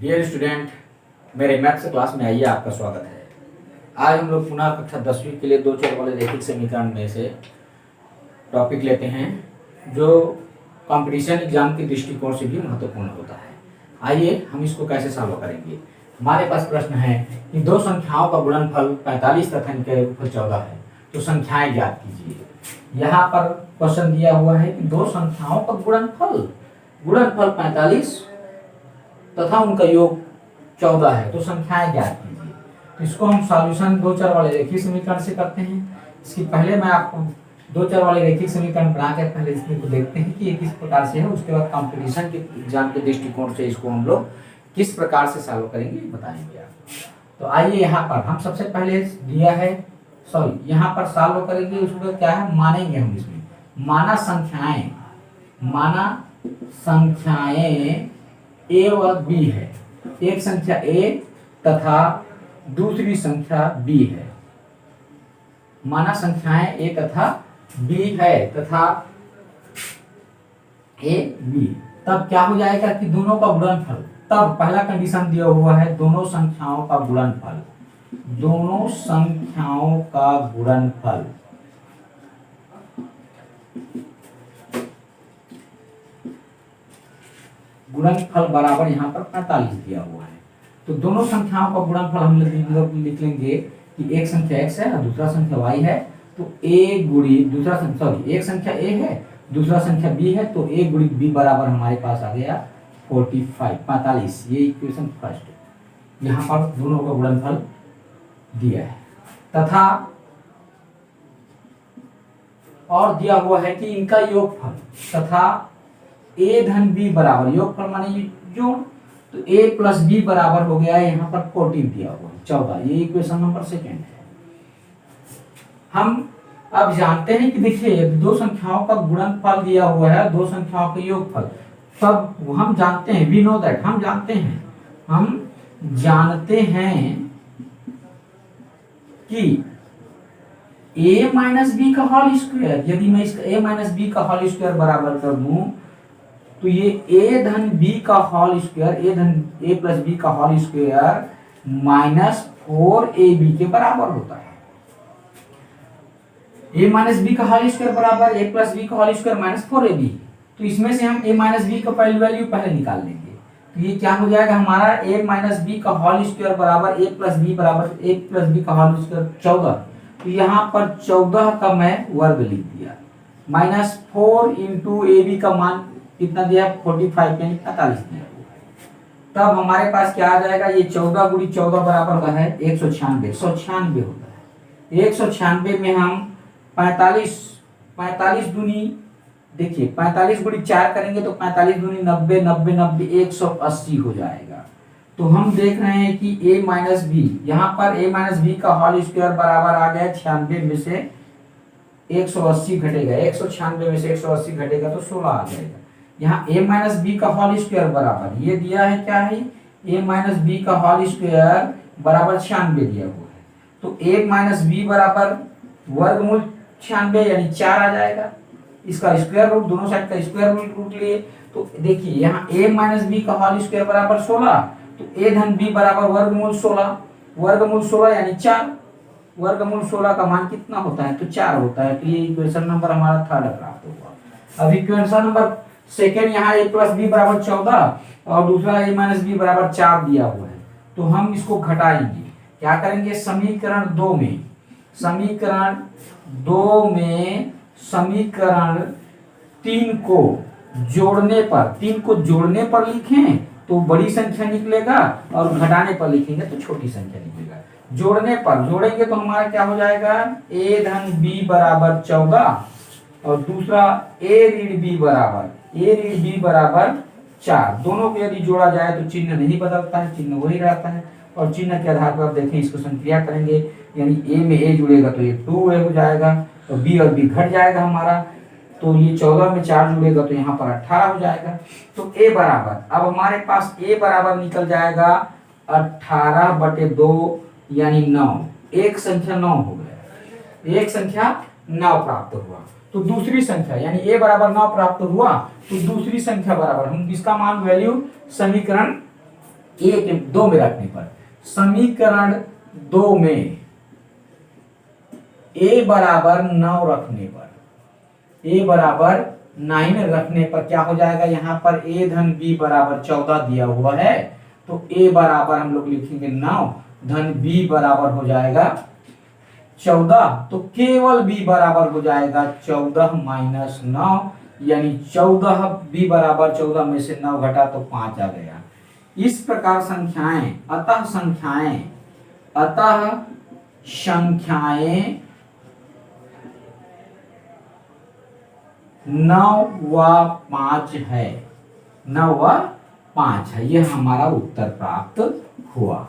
Dear student, मेरे maths class में आइए, आपका स्वागत है। आज हम लोग पुनः कक्षा 10वीं के लिए दो चर वाले रैखिक समीकरण में से टॉपिक लेते हैं जो कंपटीशन एग्जाम के दृष्टिकोण से भी महत्वपूर्ण होता है। आइए हम इसको कैसे सॉल्व करेंगे। हमारे पास प्रश्न है कि दो संख्याओं का गुणनफल 45 तथा इनका योगफल 14 है, तो संख्याएं ज्ञात कीजिए। यहाँ पर क्वेश्चन दिया हुआ है कि दो संख्याओं का गुणनफल 45 तथा उनका योग 14 है, तो संख्याएं ज्ञात कीजिए। तो इसको हम सॉल्यूशन दो चर वाले रैखिक समीकरण से करते हैं। इसकी पहले मैं आपको दो चर वाले रैखिक समीकरण बना के पहले इसको देखते हैं कि ये किस प्रकार से है। उसके बाद कंपटीशन के एग्जाम के दृष्टिकोण से इसको हम लोग किस प्रकार से सॉल्व करेंगे बताएंगे आप। तो आइए यहाँ पर हम सबसे पहले दिया है, यहाँ पर सॉल्व करेंगे। उसको क्या है, मानेंगे हम इसमें माना संख्याएं ए और बी है। एक संख्या ए तथा दूसरी संख्या बी है। माना संख्याएं ए तथा बी है तथा ए बी, तब क्या हो जाएगा कि दोनों का गुणनफल। तब पहला कंडीशन दिया हुआ है दोनों संख्याओं का गुणनफल, दोनों संख्याओं का गुणनफल बराबर यहाँ पर 45 दिया हुआ है। तो दोनों संख्याओं का गुणनफल हम लोग लिख लेंगे कि एक संख्या x है और दूसरा संख्या y है, तो a गुणी दूसरा एक संख्या a है, दूसरा संख्या b है, तो a गुणी b बराबर हमारे पास आ गया 45। ये इक्वेशन फर्स्ट। यहाँ पर दोनों का गुणनफल दिया है तथा और दिया हुआ है कि इनका योगफल तथा a धन b बराबर, योगफल माने जोड़, तो a प्लस b बराबर हो गया है यहाँ पर 14 दिया हुआ है 14। ये इक्वेशन नंबर सेकेंड है। हम अब जानते हैं कि देखिए दो संख्याओं का गुणनफल दिया हुआ है, दो संख्याओं का योगफल। तब हम जानते हैं, वी नो दैट, हम जानते हैं कि a माइनस बी का होल स्क्वायर, यदि मैं इसका a माइनस बी का होल स्क्वायर बराबर कर दूं तो ये a धन b का whole square, a plus b का होल स्क्वायर माइनस 4ab के बराबर होता है। a माइनस बी का होल स्क्वायर बराबर a प्लस बी का होल स्क्वायर माइनस 4ab। तो इसमें से हम a माइनस बी का पहली वैल्यू पहले निकाल लेंगे, तो ये क्या हो जाएगा हमारा a माइनस बी का होल स्क्वायर बराबर a प्लस बी का होल स्क्वायर 14। तो यहाँ पर 14 का मैं वर्ग लिख दिया, माइनस 4 इंटू ए बी का मान कितना दिया, 45 यानी 45 दिया। तब हमारे पास क्या आ जाएगा, ये 14 गुणी 14 बराबर है 196 होता है। 196 में हम 45 दूनी, देखिए 45 गुणी 4 करेंगे तो 45 दूनी 90, 90 90 180 हो जाएगा। तो हम देख रहे हैं कि a माइनस बी, यहाँ पर a माइनस बी का होल स्क्वायर बराबर आ गया 96 में से 180 घटेगा, 196 में से 180 घटेगा तो 16 आ जाएगा। यहाँ a माइनस बी का होल स्क्वायर बराबर ये दिया है, क्या है, a माइनस बी का होल स्क्वायर बराबर 96 दिया हुआ है। तो a माइनस बी बराबर वर्गमूल 96 यानी 4 आ जाएगा। इसका स्क्वायर रूट, दोनों साइड का स्क्वायर रूट लिए, तो देखिए यहाँ a माइनस बी का होल स्क्वायर बराबर 16, तो a धन b बराबर वर्गमूल 16 यानी 4। वर्गमूल 16 का मान कितना होता है, तो 4 होता है। तो ये इक्वेशन नंबर हमारा थर्ड प्राप्त हुआ। अब इक्वेशन नंबर सेकेंड, यहाँ a प्लस बी बराबर 14 और दूसरा a माइनस बी बराबर 4 दिया हुआ है। तो हम इसको घटाएंगे, क्या करेंगे, समीकरण 2 में समीकरण 3 को जोड़ने पर लिखें तो बड़ी संख्या निकलेगा और घटाने पर लिखेंगे तो छोटी संख्या निकलेगा। जोड़ेंगे तो हमारा क्या हो जाएगा, a धन b बराबर 14 और दूसरा a ऋण b बराबर 4। दोनों को यदि जोड़ा जाए तो चिन्ह नहीं बदलता है, चिन्ह वही रहता है। और चिन्ह के आधार पर आप देखें, इसको संक्रिया करेंगे, यानी a में a जुड़ेगा तो ये 2a हो जाएगा और b और b घट जाएगा हमारा। तो ये 14 में 4 जुड़ेगा तो यहाँ पर 18 हो जाएगा। तो a बराबर, अब हमारे पास a बराबर निकल जाएगा 18/2 यानी 9। एक संख्या 9 हो गया, एक संख्या 9 प्राप्त हुआ। तो दूसरी संख्या यानी a बराबर 9 प्राप्त हुआ, तो दूसरी संख्या बराबर हम इसका मान वैल्यू समीकरण एक 2 में रखने पर, समीकरण 2 में a बराबर 9 रखने पर, a बराबर 9 रखने पर क्या हो जाएगा, यहाँ पर a धन b बराबर 14 दिया हुआ है, तो a बराबर हम लोग लिखेंगे 9 धन b बराबर हो जाएगा 14, तो केवल b बराबर हो जाएगा 14 माइनस 9, यानी 14, b बराबर 14 में से 9 घटा तो 5 आ गया। इस प्रकार अतः संख्याएं 9 व 5 है, 9 व 5 है, यह हमारा उत्तर प्राप्त हुआ।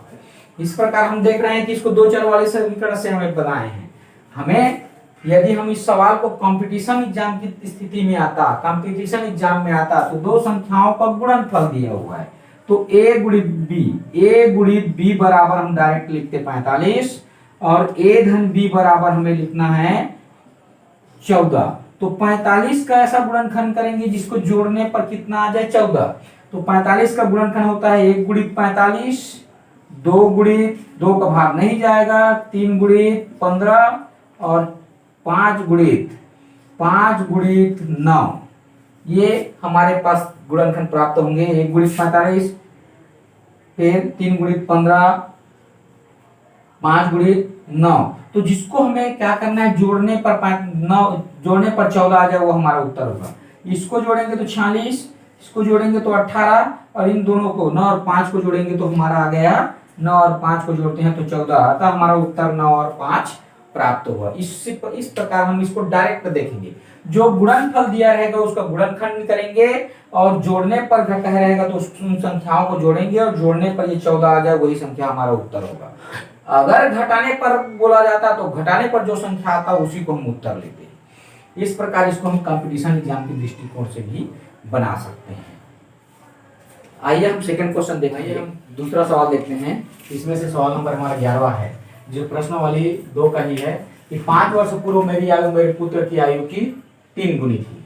इस प्रकार हम देख रहे हैं कि इसको 2 चर वाले समीकरण से हमें बनाए हैं। हमें यदि हम इस सवाल को कंपटीशन एग्जाम की स्थिति में आता, कंपटीशन एग्जाम में आता, तो 2 संख्याओं का गुणनफल दिया हुआ है, तो a गुणित b बराबर हम डायरेक्ट लिखते 45 और a धन b बराबर हमें लिखना है 14। तो 45 का ऐसा गुणनखंड करेंगे जिसको जोड़ने पर कितना आ जाए 14। तो 45 का गुणनखंड होता है 1 गुणित 45, 2 गुणित 2 का भाग नहीं जाएगा, 3 गुणित 15 और 5 गुणित 9, ये हमारे पास गुणनखंड प्राप्त होंगे। 1 गुणित 45, फिर 3 गुणित 15, 5 गुणित 9। तो जिसको हमें क्या करना है, जोड़ने पर 14 आ जाए, वो हमारा उत्तर होगा। इसको जोड़ेंगे तो 46, इसको जोड़ेंगे तो 18 और इन दोनों को 9 और 5 को जोड़ेंगे तो हमारा आ गया 9 और 5 को जोड़ते हैं तो 14, अतः हमारा उत्तर 9 और 5 प्राप्त हुआ। इस प्रकार हम इसको डायरेक्ट देखेंगे, जो गुणनफल दिया रहेगा उसका गुणनखंड करेंगे और जोड़ने पर घटा रहेगा तो उन संख्याओं को जोड़ेंगे और जोड़ने पर ये 14 आ जाए, वही संख्या हमारा उत्तर होगा। अगर घटाने पर बोला जाता तो घटाने पर जो संख्या आता उसी को हम उत्तर लेते हैं। इस प्रकार इसको हम कंपटीशन एग्जाम के दृष्टिकोण से भी बना सकते हैं। आइए हम सेकंड क्वेश्चन देखेंगे। हम दूसरा सवाल देखते हैं। इसमें से सवाल नंबर हमारा 11वां है, जो प्रश्नावली 2 का ही है कि 5 वर्ष पूर्व मेरी आयु मेरे पुत्र की आयु की 3 गुनी थी,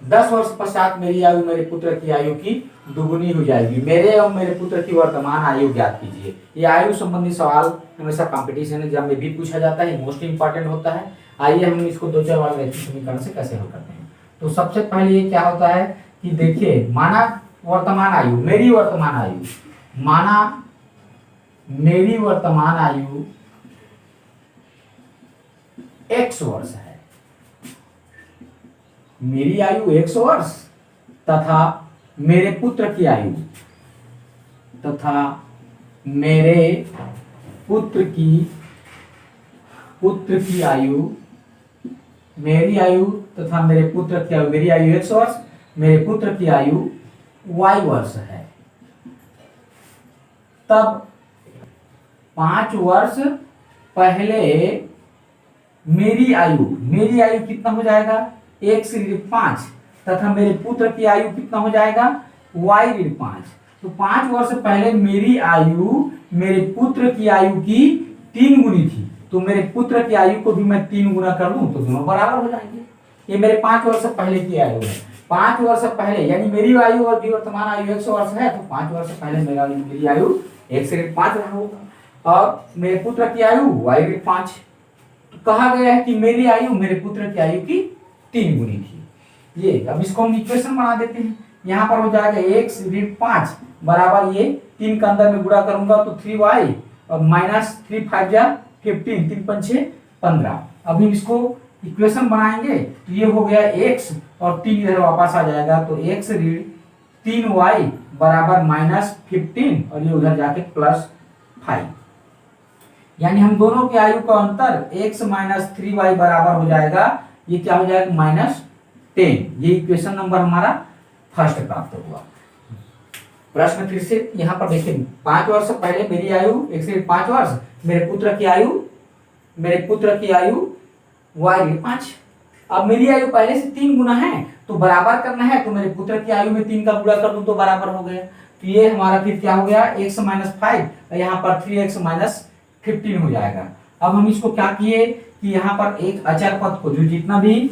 10 वर्ष पश्चात मेरी आयु मेरे पुत्र की आयु की दुगुनी हो जाएगी, मेरे और मेरे पुत्र की वर्तमान आयु ज्ञात कीजिए। ये आयु संबंधी सवाल हमेशा कंपटीशन एग्जाम में भी पूछा जाता है, मोस्ट इंपॉर्टेंट होता है। आइए हम इसको 2 चर वाले रैखिक समीकरण से कैसे हल करते हैं। तो सबसे पहले ये क्या होता है कि देखिए, माना वर्तमान आयु, मेरी वर्तमान आयु, माना मेरी वर्तमान आयु x वर्ष है, मेरी आयु 100 वर्ष तथा मेरे पुत्र की आयु आयु, मेरी आयु तथा मेरे पुत्र की आयु, मेरी आयु 100 वर्ष, मेरे पुत्र की आयु y वर्ष है। तब 5 वर्ष पहले मेरी आयु कितना हो जाएगा 1 से 5 तथा मेरे पुत्र की आयु कितना हो जाएगा y ऋण 5। तो 5 वर्ष पहले मेरी आयु मेरे पुत्र की आयु की 3 गुनी थी, तो मेरे पुत्र की आयु को भी मैं 3 गुना कर लूं तो दोनों बराबर हो जाएंगे। ये मेरे 5 वर्ष पहले की आयु है। 5 वर्ष पहले यानी मेरी आयु और वर्तमान आयु 100 वर्ष है, तो 5 वर्ष पहले मेरी आयु 1 से 5 रहा होगा और मेरे पुत्र की आयु y ऋण 5। तो कहा गया है कि मेरी आयु मेरे पुत्र की आयु की 3 गुनी थी। ये अब इसको हम इक्वेशन बना देते हैं। यहाँ पर हो जाएगा 1 ऋण 5 बराबर ये 3 का अंदर में गुणा करूंगा तो 3y और माइनस 3 5 जा 15, 3 5 6 15। अभी इसको इक्वेशन बनाएंगे तो ये हो गया x और 3 इधर वापस आ जाएगा, तो x ऋण 3y बराबर माइनस 15 और ये उधर जाके प्लस 5, यानी हम दोनों की आयु का अंतर x माइनस 3y बराबर हो जाएगा, ये क्या हो जाएगा माइनस 10। ये इक्वेशन नंबर हमारा फर्स्ट प्राप्त हुआ। प्रश्न फिर से यहाँ पर देखिए, 5 वर्ष पहले मेरी आयु 1 से 5 वर्ष, मेरे पुत्र की आयु y ऋण 5। अब मेरी आयु पहले से 3 गुना है तो बराबर करना है, तो मेरे पुत्र की आयु में 3 का गुणा कर दूं तो बराबर हो गया। तो ये हमारा फिर क्या हो गया x माइनस 5 और यहाँ पर 3x माइनस 15 हो जाएगा। अब हम इसको क्या किए कि यहाँ पर एक अचर पद को, जो जितना भी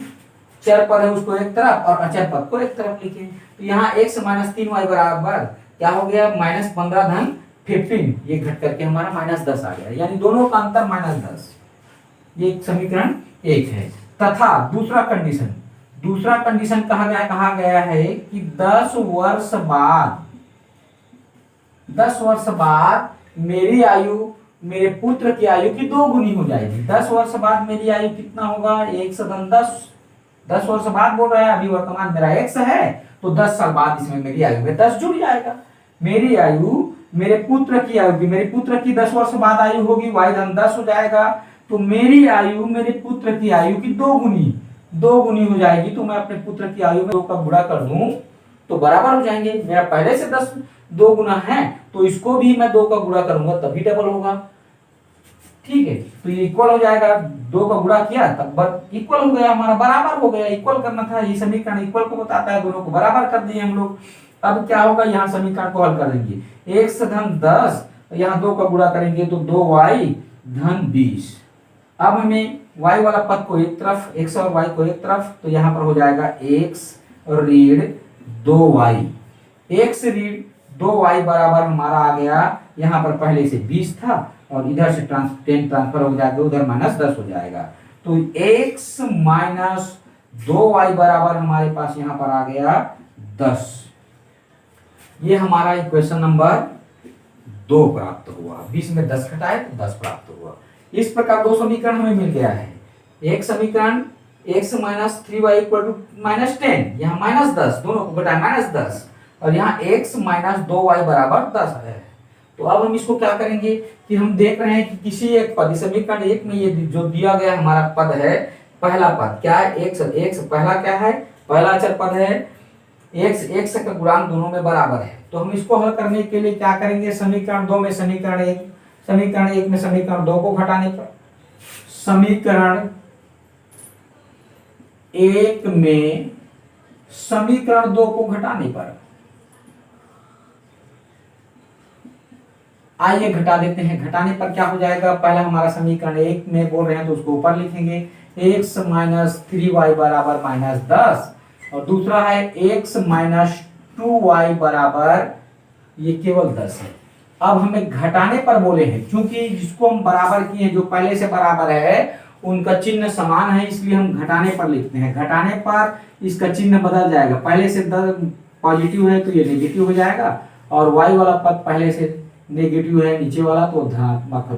चर पद है उसको एक तरफ और अचर पद को एक तरफ लिखे। तो यहाँ x माइनस 3y बराबर क्या हो गया, -15 धन 15, ये घट करके हमारा -10 आ गया, यानी दोनों का अंतर -10। ये समीकरण 1 है। तथा दूसरा कंडीशन कहा गया है कि 10 वर्ष बाद मेरी आयु मेरे पुत्र की आयु की 2 गुनी हो जाएगी। 10 वर्ष बाद मेरी आयु कितना होगा, 1 से धन 10। 10 वर्ष बाद बोल रहा है, अभी वर्तमान मेरा x है, तो 10 साल बाद इसमें मेरी आयु में 10 जुड़ जाएगा। मेरी आयु मेरे पुत्र की आयु की, मेरे पुत्र की 10 वर्ष बाद आयु होगी, y धन 10 हो जाएगा। तो मेरी आयु मेरे पुत्र की आयु की 2 गुनी हो जाएगी। तो मैं अपने पुत्र की आयु में 2 का गुणा कर दूं तो बराबर हो जाएंगे। मेरा पहले से 10 2 गुना है, तो इसको भी मैं 2 का गुणा करूंगा तभी डबल होगा। ठीक है, तो ये इक्वल हो जाएगा, 2 का गुणा किया तब इक्वल हो गया, हमारा बराबर हो गया। इक्वल करना था, ये समीकरण इक्वल को बताता है, दोनों को बराबर कर दिए हम लोग। अब क्या होगा, यहाँ समीकरण को हल कर देंगे, 1 से धन 10, यहाँ 2 का गुणा करेंगे तो 2y धन 20। अब हमें y वाला पद को एक तरफ, x और y को एक तरफ, तो यहाँ पर हो जाएगा x ऋण 2y, x ऋण 2y बराबर हमारा आ गया, यहाँ पर पहले से 20 था और इधर से 10 ट्रांसफर हो जाएगा, उधर -10 हो जाएगा। तो x माइनस 2y बराबर हमारे पास यहाँ पर आ गया 10। ये हमारा इक्वेशन नंबर 2 प्राप्त हुआ। 20 में 10 घटाए तो 10 प्राप्त हुआ। इस प्रकार 2 समीकरण हमें मिल गया है। एक समीकरण x minus 3y equal to -10, यहाँ -10, दोनों को घटाए -10, और यहाँ x माइनस 2y बराबर 10 है। तो अब हम इसको क्या करेंगे कि हम देख रहे हैं कि किसी एक पद, समीकरण 1 में ये जो दिया गया हमारा पद है, पहला पद क्या है, x पहला क्या है, पहला अचर पद है, x का गुणांक दोनों में बराबर है। तो हम इसको हल करने के लिए क्या करेंगे, समीकरण 2 में समीकरण 1 में समीकरण 2 को घटाने पर, समीकरण 1 में समीकरण 2 को घटाने पर, आइए घटा देते हैं। घटाने पर क्या हो जाएगा, पहला हमारा समीकरण 1 में बोल रहे हैं तो उसको ऊपर लिखेंगे, x माइनस 3y बराबर -10, और दूसरा है x माइनस 2y बराबर, ये केवल 10 है। अब हमें घटाने पर बोले हैं, क्योंकि जिसको हम बराबर किए, जो पहले से बराबर है उनका चिन्ह समान है, इसलिए हम घटाने पर लिखते हैं। घटाने पर इसका चिन्ह बदल जाएगा, पहले से पॉजिटिव है तो ये नेगेटिव हो जाएगा, और y वाला पद पहले से नेगेटिव है नीचे वाला तो धनात्मक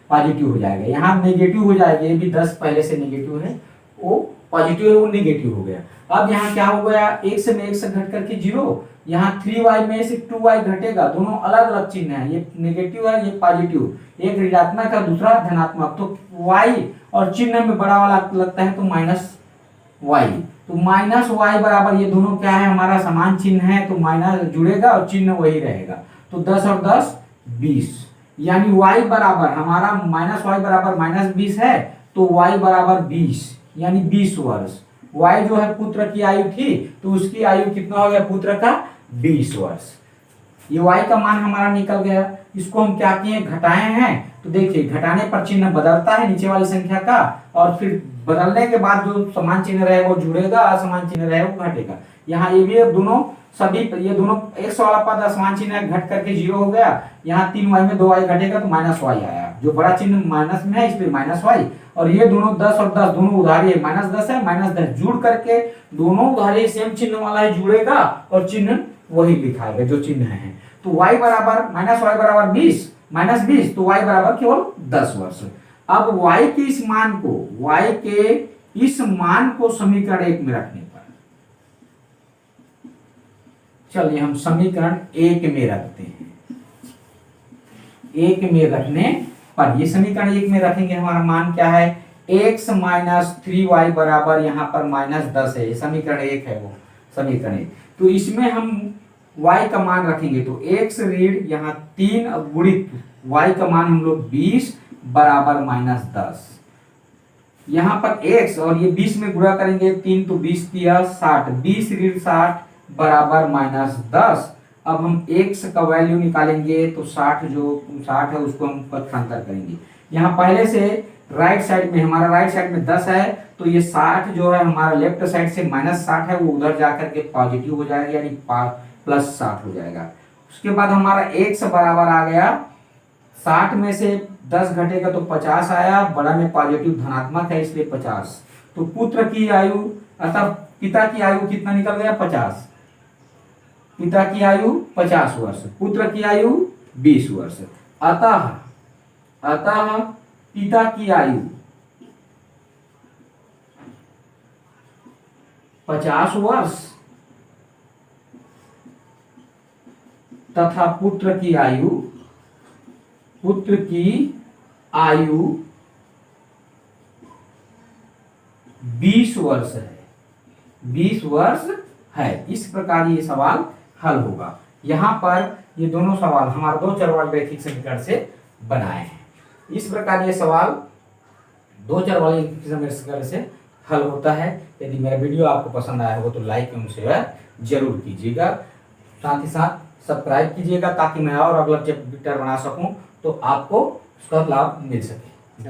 पॉजिटिव हो जाएगा। यहाँ नेगेटिव हो जाएगा, ये भी 10 पहले से नेगेटिव है, वो पॉजिटिव है, वो नेगेटिव हो गया। अब यहाँ क्या हो गया, 1 से में 1 से घट करके 0, यहाँ 3y में से 2y घटेगा, दोनों अलग अलग चिन्ह है, ये नेगेटिव है ये पॉजिटिव, एक ऋणात्मक है दूसरा धनात्मक, तो y और चिन्ह में बड़ा वाला लगता है तो -y, तो -y बराबर, ये दोनों क्या है, हमारा समान चिन्ह है तो माइनस जुड़ेगा और चिन्ह वही रहेगा, तो 10 और 10 20, यानी y बराबर हमारा -y बराबर -20 है, तो y बराबर 20, यानी 20 वर्ष। y जो है पुत्र की आयु थी, तो उसकी आयु कितना हो गया, पुत्र का 20 वर्ष। ये y का मान हमारा निकल गया। इसको हम क्या किए, घटाए हैं, तो देखिए घटाने पर चिन्ह बदलता है नीचे वाली संख्या का, और फिर बदलने के बाद जो समान चिन्ह रहे वो जुड़ेगा, असमान चिन्ह रहे वो घटेगा। यहाँ ये भी दोनों सभी, ये दोनों x वाला पद असमान चिन्ह है, घट करके 0 हो गया, यहाँ 3y में 2y घटेगा तो -y आया, जो बड़ा चिन्ह माइनस में है इसलिए -y, और ये दोनों 10 और 10 दोनों उधारी है, -10 है, -10 जुड़ करके दोनों उधारी सेम चिन्ह वाला है, जुड़ेगा और चिन्ह वही लिखाएगा जो चिन्ह है। तो y बराबर -y बराबर 20, -20, तो y बराबर केवल 10 वर्ष। अब y के इस मान को समीकरण 1 में रखने पर, चलिए हम समीकरण 1 में रखते हैं। 1 में रखने पर, ये समीकरण 1 में रखेंगे, हमारा मान क्या है, x माइनस 3y बराबर यहाँ पर -10 है, ये समीकरण 1 है, वो समीकरण 1। तो इसमें हम y का मान रखेंगे, तो x ऋण यहाँ 3 गुणित y का मान हम लोग 20 बराबर -10, यहाँ पर x और ये 20 में गुणा करेंगे, 3 तो 20 दिया 60, 20 ऋण 60 बराबर -10। अब हम x का वैल्यू निकालेंगे, तो 60 है उसको हम पक्षांतर करेंगे। यहाँ पहले से राइट साइड में, हमारा राइट साइड में 10 है, तो ये 60 जो है हमारा लेफ्ट साइड से -60 है, वो उधर जाकर के पॉजिटिव हो जाएगा, यानी +60 हो जाएगा। उसके बाद हमारा x बराबर आ गया 60 में से 10 घटेगा तो 50 आया, बड़ा में पॉजिटिव धनात्मक है इसलिए 50। तो पुत्र की आयु अतः पिता की आयु कितना निकल गया 50, पिता की आयु 50 वर्ष, पुत्र की आयु 20 वर्ष। अतः अतः पिता की आयु 50 वर्ष तथा पुत्र की आयु 20 वर्ष है, 20 वर्ष है। इस प्रकार ये सवाल हल होगा। यहाँ पर ये दोनों सवाल हमारे दो चर वाले रैखिक समीकरण से बनाए हैं। इस प्रकार ये सवाल दो चर वाले समीकरण से हल होता है। यदि मेरा वीडियो आपको पसंद आया हो तो लाइक एवं शेयर जरूर कीजिएगा, साथ ही साथ सब्सक्राइब कीजिएगा ताकि मैं और अगला चैप्टर बना सकूं तो आपको उसका लाभ मिल सके।